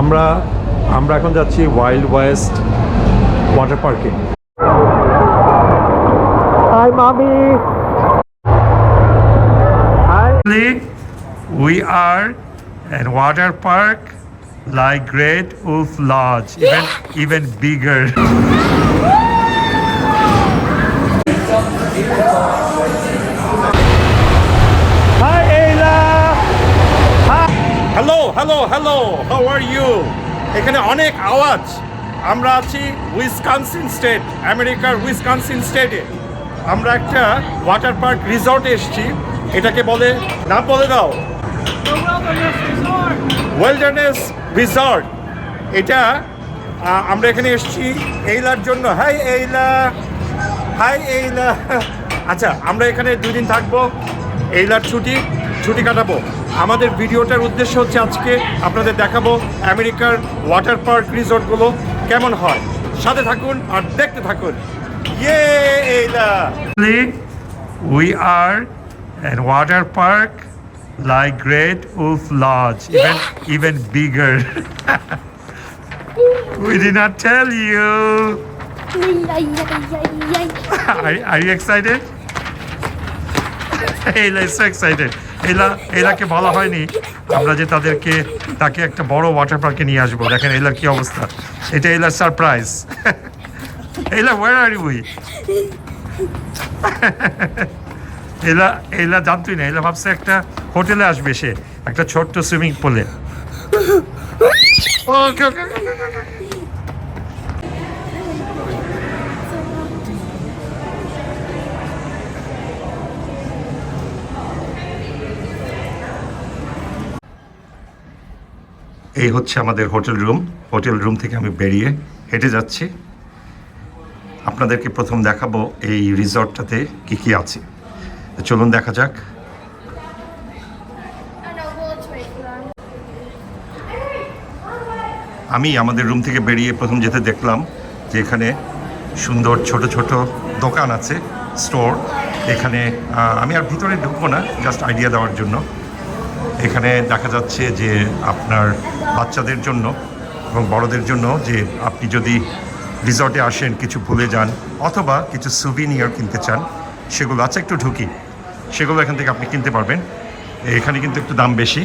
আমরা আমরা এখন যাচ্ছি ওয়াইল্ড ওয়েস্ট ওয়াটার পার্কে। হাই মামি। High. We are at water park like Great Wolf Lodge, even bigger. Hi Ayla. Hi. Hello. How are you? এখানে অনেক আওয়াজ। আমরা আছি উইসকনসিন স্টেট, আমেরিকার উইসকনসিন স্টেটে। আমরা একটা ওয়াটার পার্ক রিসর্টে এসেছি। এটাকে বলে, নাম বলে দাও। ওয়েলডারনেস রিসর্ট। এটা আমরা এখানে এসেছি এইলার জন্য। হাই এইলা। আচ্ছা, আমরা এখানে 2 দিন থাকবো। এইলার ছুটি কাটাবো। আমাদের ভিডিওটার উদ্দেশ্য হচ্ছে আজকে আপনাদের দেখাবো আমেরিকার ওয়াটার পার্ক রিসর্টগুলো কেমন হয়। সাথে থাকুন আর দেখতে থাকুন। এইলা। We are at water park like Great Wolf Lodge, even bigger. We did not tell you. Are you excited? Ayla is so excited. এলাকে বলা হয়নি আমরা যে তাকে একটা বড় ওয়াটার পার্কে নিয়ে আসবো। দেখেন এলার কি অবস্থা। এটা এলার সারপ্রাইজ। এলা, where are we? এলা জানতুই না। এলা ভাবছে একটা হোটেলে আসবে, সে একটা ছোট্ট সুইমিং পুলে। এই হচ্ছে আমাদের হোটেল রুম থেকে আমি বেরিয়ে হেঁটে যাচ্ছি। আপনাদেরকে প্রথম দেখাবো এই রিসর্টটাতে কি আছে। চলুন দেখা যাক। আমি আমাদের রুম থেকে বেরিয়ে প্রথম যেতে দেখলাম যে এখানে সুন্দর ছোট দোকান আছে, স্টোর। এখানে আমি আর ভিতরে ঢুকবো না, জাস্ট আইডিয়া দেওয়ার জন্য। এখানে দেখা যাচ্ছে যে আপনার বাচ্চাদের জন্য এবং বড়দের জন্য, যে আপনি যদি রিসর্টে আসেন কিছু ভুলে যান অথবা কিছু সুভিনিয়ার কিনতে চান, সেগুলো আছে। একটু ঢুকি, সেগুলো এখান থেকে আপনি কিনতে পারবেন। এখানে কিন্তু একটু দাম বেশি,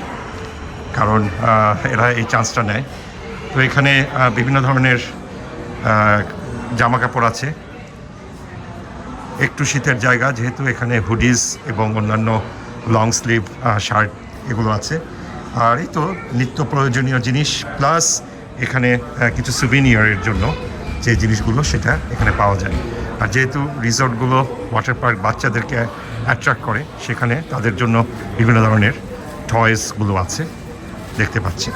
কারণ এরা এই চান্সটা নেয়। তো এখানে বিভিন্ন ধরনের জামা কাপড় আছে। একটু শীতের জায়গা, যেহেতু এখানে হুডিস এবং অন্যান্য লং স্লিভ শার্ট এগুলো আছে। আর এই তো নিত্য প্রয়োজনীয় জিনিস, প্লাস এখানে কিছু সুভিনিয়ারের জন্য যে জিনিসগুলো সেটা এখানে পাওয়া যায়। আর যেহেতু রিসর্টগুলো ওয়াটার পার্ক বাচ্চাদেরকে অ্যাট্রাক্ট করে, সেখানে তাদের জন্য বিভিন্ন ধরনের টয়েসগুলো আছে, দেখতে পাচ্ছি।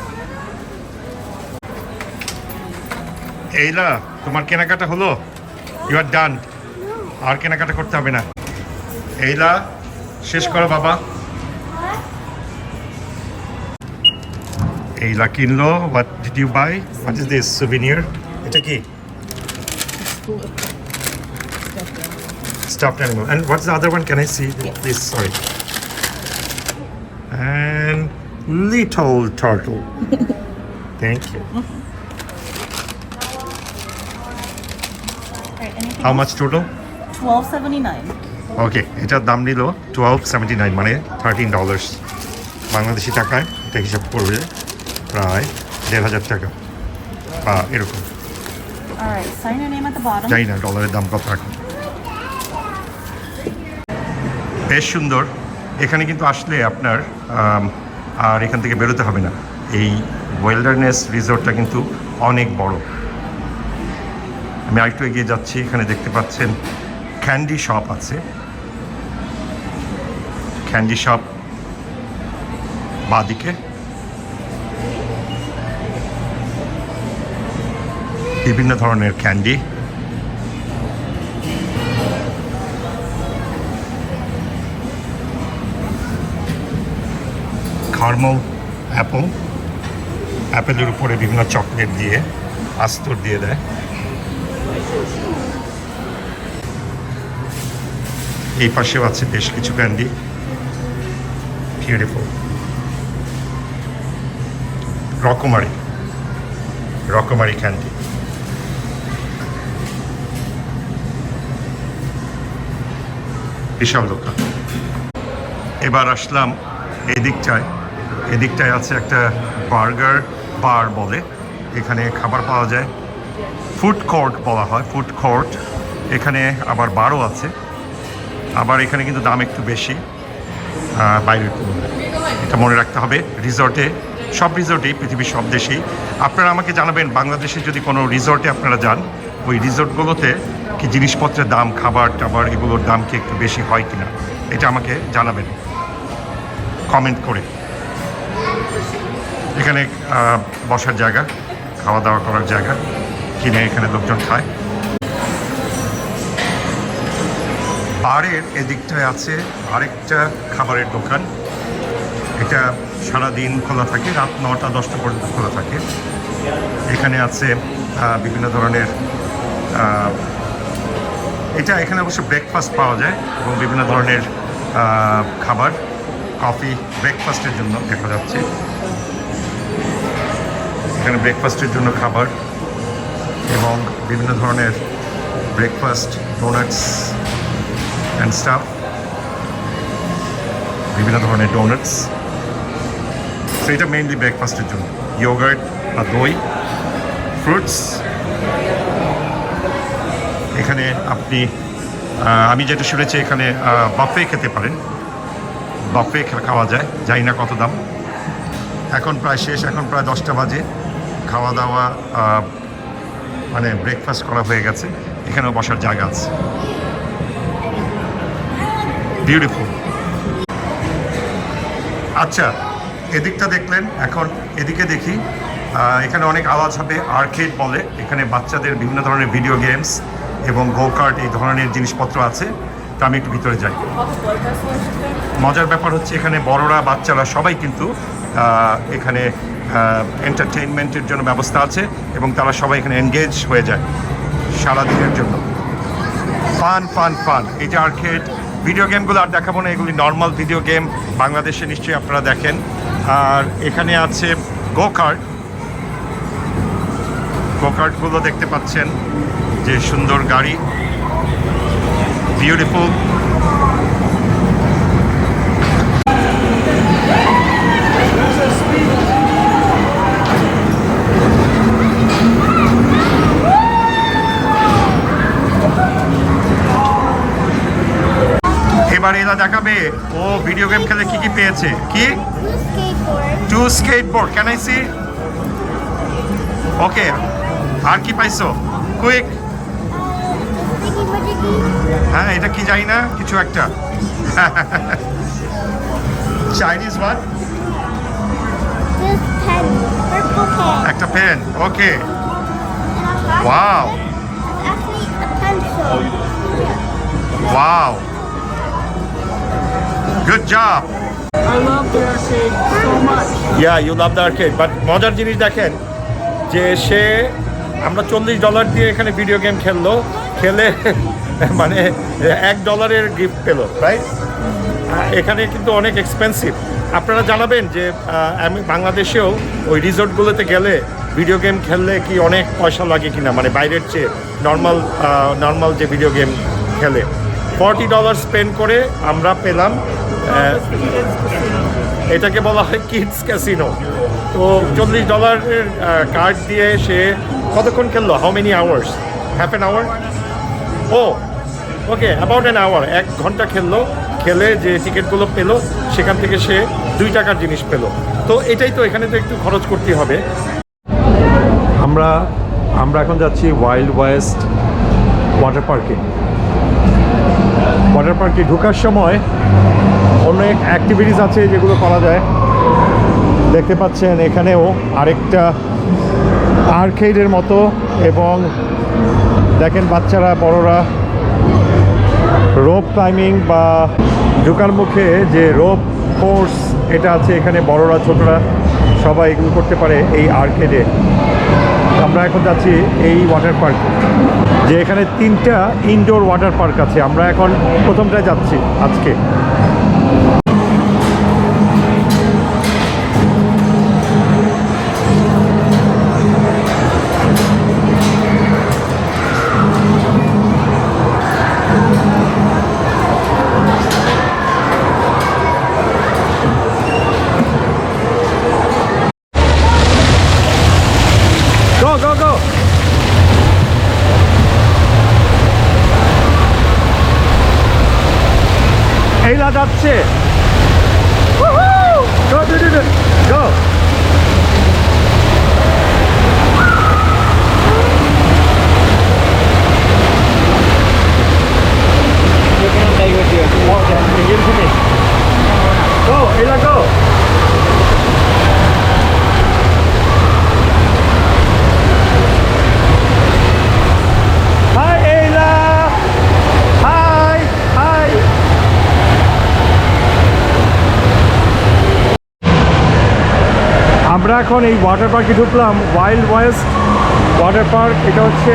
এইলা, তোমার কেনাকাটা হলো? ইউ আর ডান, আর কেনাকাটা করতে হবে না। এইলা, শেষ করো বাবা। এইলা কিনলো। What did you buy? What is this souvenir? এটা কি? Stuffed animal. And what's the other one? Can I see? Yes. Please, sorry. And little turtle. Thank you. How much total? $12.79. ওকে, এটার দাম নিল $12.79, মানে $13 বাংলাদেশি টাকায়। এটা হিসাব করবে প্রায় 1,500 টাকা বা এরকম। Alright, sign your name at the bottom. জানি না ডলারের দাম কত এখন। বেশ সুন্দর। এখানে কিন্তু আসলে আপনার আর এখান থেকে বেরোতে হবে না। এই ওয়েল্ডারনেস রিসর্টটা কিন্তু অনেক বড়। আমি আরেকটু এগিয়ে যাচ্ছি। এখানে দেখতে পাচ্ছেন ক্যান্ডি শপ আছে। ক্যান্ডি শপ বাঁদিকে। বিভিন্ন ধরনের ক্যান্ডি। কারমেল অ্যাপেলের উপরে বিভিন্ন চকলেট দিয়ে আস্তর দিয়ে দেয়। এই পাশেও আছে বেশ কিছু ক্যান্ডি। বিউটিফুল। রকমারি রকমারি ক্যান্ডি। বিশাল দোকান। এবার আসলাম এদিকটায় আছে একটা বার্গার বার বলে, এখানে খাবার পাওয়া যায়, ফুড কোর্ট বলা হয়, ফুড কোর্ট। এখানে আবার বারও আছে, আবার এখানে কিন্তু দাম একটু বেশি বাইরের তুলনায়, এটা মনে রাখতে হবে। সব রিসোর্টেই, পৃথিবীর সব দেশেই। আপনারা আমাকে জানাবেন বাংলাদেশে যদি কোনো রিসোর্টে আপনারা যান, ওই রিসোর্টগুলোতে কি জিনিসপত্রের দাম, খাবার টাবার এগুলোর দাম কি একটু বেশি হয় কিনা, এটা আমাকে জানাবেন কমেন্ট করে। এখানে বসার জায়গা, খাওয়া দাওয়া করার জায়গা, কিনে এখানে লোকজন খায়। বারের এদিকটায় আছে আরেকটা খাবারের দোকান, এটা সারাদিন খোলা থাকে, রাত 9টা-10টা পর্যন্ত খোলা থাকে। এখানে আছে বিভিন্ন ধরনের, এখানে অবশ্য ব্রেকফাস্ট পাওয়া যায় এবং বিভিন্ন ধরনের খাবার, কফি, ব্রেকফাস্টের জন্য দেখা যাচ্ছে। এখানে ব্রেকফাস্টের জন্য খাবার এবং বিভিন্ন ধরনের ব্রেকফাস্ট, ডোনাটস অ্যান্ড স্টাফ, বিভিন্ন ধরনের ডোনাটস। তো এটা মেইনলি ব্রেকফাস্টের জন্য, ইয়োগার্ট বা দই, ফ্রুটস। এখানে আপনি, আমি যেটা শুনেছি এখানে বাফে খেতে পারেন, বাফে খাওয়া যায়, জানি না কত দাম। এখন প্রায় শেষ, এখন প্রায় 10টা বাজে, খাওয়া দাওয়া মানে ব্রেকফাস্ট করা হয়ে গেছে। এখানেও বসার জায়গা আছে, বিউটিফুল। আচ্ছা, এদিকটা দেখলেন, এখন এদিকে দেখি। এখানে অনেক আওয়াজ হবে, আর্কেড বলে, এখানে বাচ্চাদের বিভিন্ন ধরনের ভিডিও গেমস এবং গো-কার্ট এই ধরনের জিনিসপত্র আছে। তো আমি একটু ভিতরে যাই। মজার ব্যাপার হচ্ছে এখানে বড়রা বাচ্চারা সবাই কিন্তু এখানে এন্টারটেইনমেন্টের জন্য ব্যবস্থা আছে এবং তারা সবাই এখানে এনগেজ হয়ে যায় সারাদিনের জন্য। Fun fun fun. এই যে আর্কেড ভিডিও গেমগুলো আর দেখাবো না, এগুলি নর্মাল ভিডিও গেম, বাংলাদেশে নিশ্চয়ই আপনারা দেখেন। আর এখানে আছে গোকার্টগুলো দেখতে পাচ্ছেন, যে সুন্দর গাড়ি, বিউটিফুল। এবার এরা দেখাবে ও ভিডিও গেম খেলে কি কি পেয়েছে। কি? Two skateboard. Can I see? Okay, আর কি পাইছো? কুইক। হ্যাঁ, এটা কি জানি না, কিছু একটা চাইনিজ ওয়ার্ড, একটা pen. Okay, wow wow, good job. I love the arcade so much. Yeah, you love the arcade. But মজার জিনিস দেখেন যে আমরা $40 দিয়ে এখানে ভিডিও গেম খেলে মানে $1 গিফট পেল, রাইট? এখানে কিন্তু অনেক এক্সপেন্সিভ। আপনারা জানাবেন যে আমি বাংলাদেশেও ওই রিসোর্টগুলোতে গেলে ভিডিও গেম খেললে কি অনেক পয়সা লাগে কিনা, মানে বাইরের চেয়ে নর্মাল যে ভিডিও গেম খেলে। $40 স্পেন্ড করে আমরা পেলাম, এটাকে বলা হয় কিডস ক্যাসিনো। তো $40 কার্ড দিয়ে সে কতক্ষণ খেললো? How many hours? Half an hour? Oh okay, about an hour. 1 ঘন্টা খেলে যে টিকিটগুলো পেলো, সেখান থেকে সে $2 জিনিস পেলো। তো এটাই তো, এখানে তো একটু খরচ করতে হবে। আমরা এখন যাচ্ছি ওয়াইল্ড ওয়েস্ট ওয়াটার পার্কে। ওয়াটার পার্কে ঢোকার সময় অনেক অ্যাক্টিভিটিস আছে যেগুলো করা যায়। দেখতে পাচ্ছেন এখানেও আরেকটা আর্কেডের মতো, এবং দেখেন বাচ্চারা বড়রা রোপ ক্লাইম্বিং বা ঢোকার মুখে যে রোপ কোর্স, এটা আছে এখানে। বড়রা ছোটরা সবাই এগুলো করতে পারে এই আর্কেডে। আমরা এখন যাচ্ছি এই ওয়াটার পার্কে, যে এখানে 3টা ইনডোর ওয়াটার পার্ক আছে। আমরা এখন প্রথমটায় যাচ্ছি আজকে। এইলা যাচ্ছে। Go, go. Go, Ayla, go. Hi, Ayla. Hi, hi. আমরা এখন এই ওয়াটার পার্কে ঢুকলাম, ওয়াইল্ড ওয়েস্ট ওয়াটার পার্ক। এটা হচ্ছে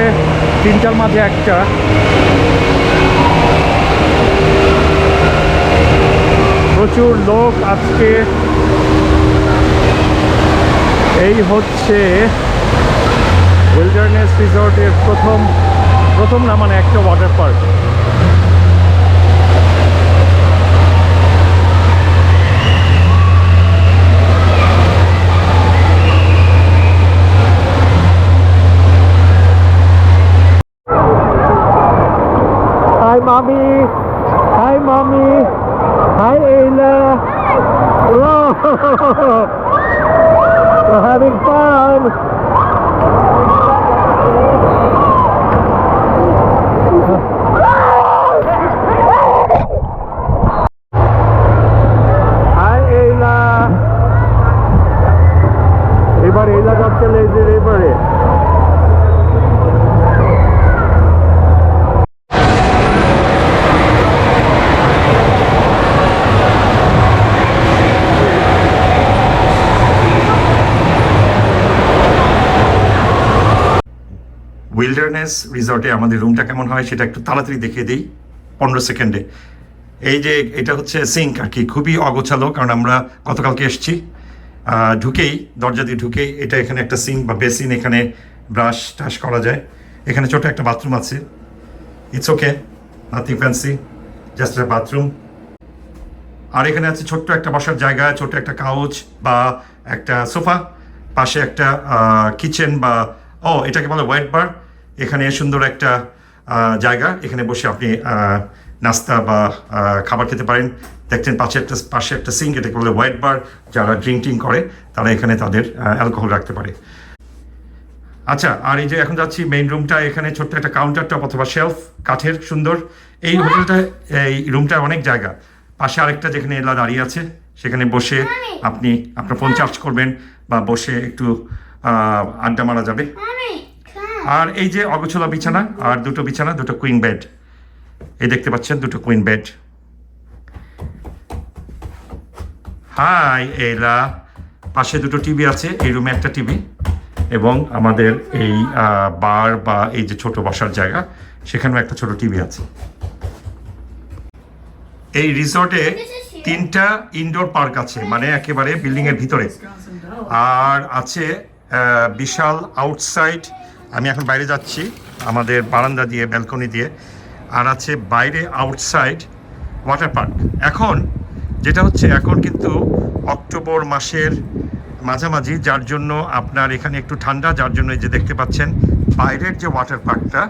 তিনটার মাঝে একটা। প্রচুর লোক আজকে। এই হচ্ছে উইল্ডারনেস রিসর্টের প্রথম না মানে একটা water park. Hi, mommy. Hi, mommy. Hi, Ayla. Whoa. We're having fun. Hi, Ayla. এবার Ayla যাচ্ছে লেজের এবারে। উইল্ডারনেস রিসর্টে আমাদের রুমটা কেমন হয় সেটা একটু তাড়াতাড়ি দেখিয়ে দিই 15 সেকেন্ডে। এই যে এটা হচ্ছে সিঙ্ক আর কি, খুবই অগোছালো, কারণ আমরা গতকালকে এসেছি। ঢুকেই দরজা দিয়ে ঢুকেই এটা এখানে একটা সিঙ্ক বা বেসিন, এখানে ব্রাশ টাশ করা যায়। এখানে ছোট একটা বাথরুম আছে। It's okay, nothing fancy, just a bathroom. আর এখানে আছে ছোট্ট একটা বসার জায়গা, ছোট্ট একটা কাউচ বা একটা সোফা, পাশে একটা কিচেন বা এটাকে বলে ওয়েট বার। এখানে সুন্দর একটা জায়গা, এখানে বসে আপনি নাস্তা বা খাবার খেতে পারেন। দেখছেন পাশে একটা সিঙ্ক, এটাকে বলে ওয়েট বার। যারা ড্রিঙ্কিং করে তারা এখানে তাদের অ্যালকোহল রাখতে পারে। আচ্ছা, আর এই যে এখন যাচ্ছি মেইন রুমটা, এখানে ছোট্ট একটা কাউন্টার টপ অথবা শেলফ, কাঠের সুন্দর। এই হোটেলটা, এই রুমটা অনেক জায়গা। পাশে আরেকটা যেখানে এলা দাঁড়িয়ে আছে, সেখানে বসে আপনি আপনার ফোন চার্জ করবেন বা বসে একটু আড্ডা মারা যাবে। আর এই যে অগোছালো বিছানা, আর দুটো কুইন বেড। এই দেখতে পাচ্ছেন দুটো কুইন বেড। হাই এলা, পাশে দুটো টিভি আছে, এই রুমে একটা টিভি, এবং আমাদের এই বার বা এই যে ছোট বসার জায়গা, সেখানেও একটা ছোট টিভি আছে। এই রিসর্টে 3টা ইনডোর পার্ক আছে, মানে একেবারে বিল্ডিং এর ভিতরে। আর আছে বিশাল আউটসাইড। আমি এখন বাইরে যাচ্ছি আমাদের বারান্দা দিয়ে, ব্যালকনি দিয়ে। আর আছে বাইরে আউটসাইড ওয়াটার পার্ক। এখন যেটা হচ্ছে, এখন কিন্তু অক্টোবর মাসের মাঝামাঝি, যার জন্য আপনার এখানে একটু ঠান্ডা, যার জন্য এই যে দেখতে পাচ্ছেন বাইরের যে ওয়াটার পার্কটা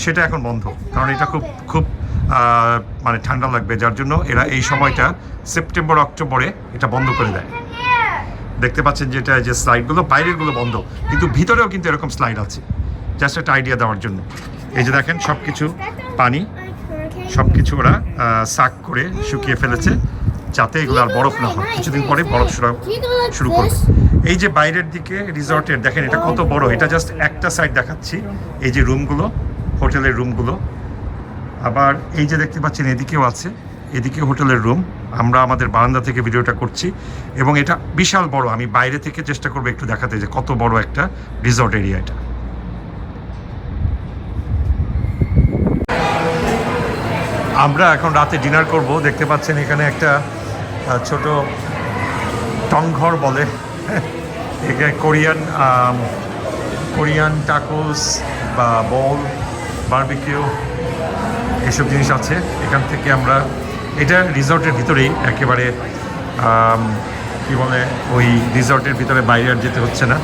সেটা এখন বন্ধ, কারণ এটা খুব মানে ঠান্ডা লাগবে, যার জন্য এরা এই সময়টা সেপ্টেম্বর অক্টোবরে এটা বন্ধ করে দেয়। দেখতে পাচ্ছেন যেটা যে স্লাইডগুলো বাইরেরগুলো বন্ধ, কিন্তু ভিতরেও কিন্তু এরকম স্লাইড আছে, জাস্ট একটা আইডিয়া দেওয়ার জন্য। এই যে দেখেন সব কিছু পানি, সব কিছু ওরা সাক করে শুকিয়ে ফেলেছে, যাতে এগুলো আর বরফ না হয়। কিছুদিন পরে বরফ শুরু করবে। এই যে বাইরের দিকে রিসর্টের দেখেন এটা কত বড়, এটা জাস্ট একটা সাইড দেখাচ্ছি। এই যে রুমগুলো, হোটেলের রুমগুলো, আবার এই যে দেখতে পাচ্ছেন এদিকেও আছে, এদিকে হোটেলের রুম। আমরা আমাদের বারান্দা থেকে ভিডিওটা করছি, এবং এটা বিশাল বড়। আমি বাইরে থেকে চেষ্টা করবো একটু দেখাতে যে কত বড় একটা রিসর্ট এরিয়া এটা। আমরা এখন রাতে ডিনার করব। দেখতে পাচ্ছেন এখানে একটা ছোট টংঘর বলে, এখানে কোরিয়ান টাকোস বা বল, বারবিকিউ, এসব জিনিস আছে। এখান থেকে আমরা, এটা রিসর্টের ভিতরেই একেবারে, কি বলে, ওই রিসর্টের ভিতরে বাইরে আর যেতে হচ্ছে না।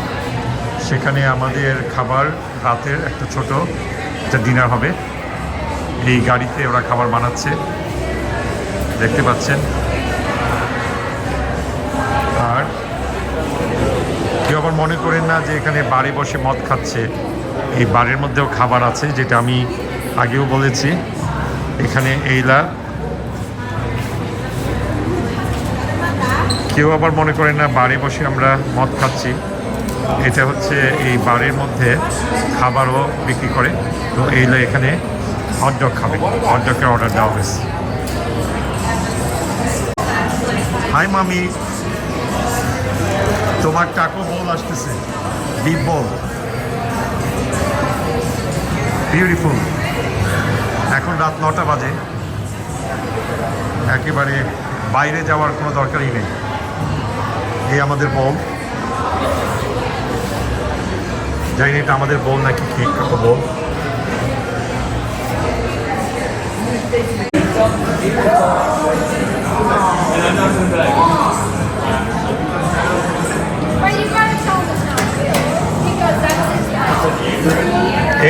সেখানে আমাদের খাবার রাতের একটা ছোট একটা ডিনার হবে। এই গাড়িতে ওরা খাবার বানাচ্ছে। দেখতে পাচ্ছেন। আর কেউ আবার মনে করেন না যে এখানে বারে বসে মদ খাচ্ছে, এই বারের মধ্যেও খাবার আছে, যেটা আমি আগেও বলেছি। এখানে এইলা, কেউ আবার মনে করেন না বারে বসে আমরা মদ খাচ্ছি, এটা হচ্ছে এই বারের মধ্যে খাবারও বিক্রি করে। তো এইলা এখানে হটডগ খাবে, হটডগের অর্ডার দেওয়া হয়েছে। হাই মামি, তোমার টাকো বল আসতেছে, বিগ বল, বিউটিফুল। এখন রাত 9টা বাজে, একেবারে বাইরে যাওয়ার কোনো দরকারই নেই। এই আমাদের বল, জানি না এটা আমাদের বল নাকি ঠিক বল।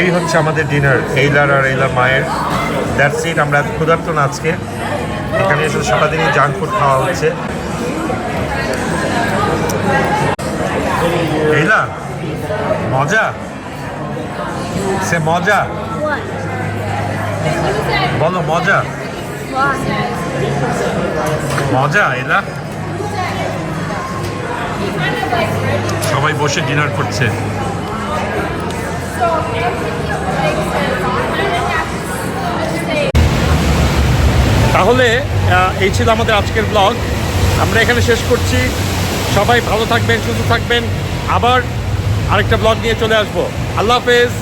এই হচ্ছে আমাদের ডিনার, এইলার আর এইলার মায়ের। That's it. আমরা ক্ষুধার্ত না আজকে, এখানে এসে সারাদিনই জাঙ্ক ফুড খাওয়া হচ্ছে। এইলা মজা, সে মজা বলো, মজা মজা। এলা সবাই বসে ডিনার করছে। তাহলে এই ছিল আমাদের আজকের ব্লগ, আমরা এখানে শেষ করছি। সবাই ভালো থাকবেন, সুস্থ থাকবেন, আবার আরেকটা ব্লগ নিয়ে চলে আসবো। আল্লাহ হাফেজ।